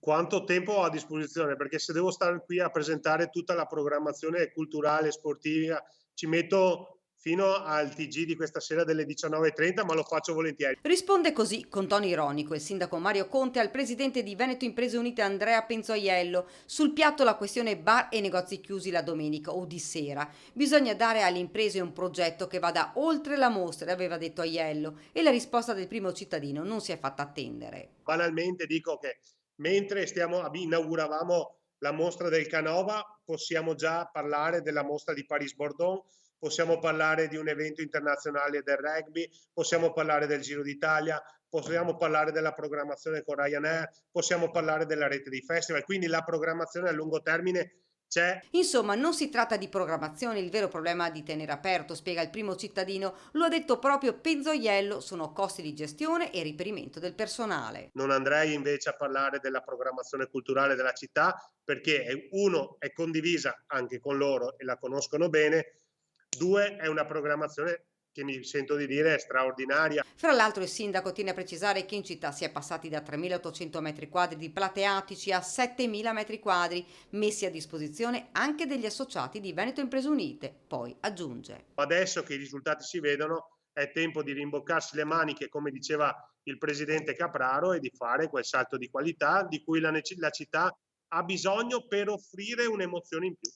Quanto tempo ho a disposizione? Perché se devo stare qui a presentare tutta la programmazione culturale, sportiva, ci metto fino al TG di questa sera delle 19:30, ma lo faccio volentieri. Risponde così, con tono ironico, il sindaco Mario Conte al presidente di Veneto Imprese Unite Andrea Penzoiello. Sul piatto la questione bar e negozi chiusi la domenica o di sera. Bisogna dare alle imprese un progetto che vada oltre la mostra, aveva detto Aiello, e la risposta del primo cittadino non si è fatta attendere. Banalmente dico che mentre inauguravamo la mostra del Canova, possiamo già parlare della mostra di Paris-Bordon, possiamo parlare di un evento internazionale del rugby, possiamo parlare del Giro d'Italia, possiamo parlare della programmazione con Ryanair, possiamo parlare della rete di festival, quindi la programmazione a lungo termine c'è. Insomma, non si tratta di programmazione, il vero problema è di tenere aperto, spiega il primo cittadino, lo ha detto proprio Penzoiello, sono costi di gestione e reperimento del personale. Non andrei invece a parlare della programmazione culturale della città perché uno è condivisa anche con loro e la conoscono bene, due è una programmazione che mi sento di dire è straordinaria. Fra l'altro il sindaco tiene a precisare che in città si è passati da 3.800 metri quadri di plateatici a 7.000 metri quadri, messi a disposizione anche degli associati di Veneto Imprese Unite. Poi aggiunge. Adesso che i risultati si vedono è tempo di rimboccarsi le maniche, come diceva il presidente Capraro, e di fare quel salto di qualità di cui la città ha bisogno per offrire un'emozione in più.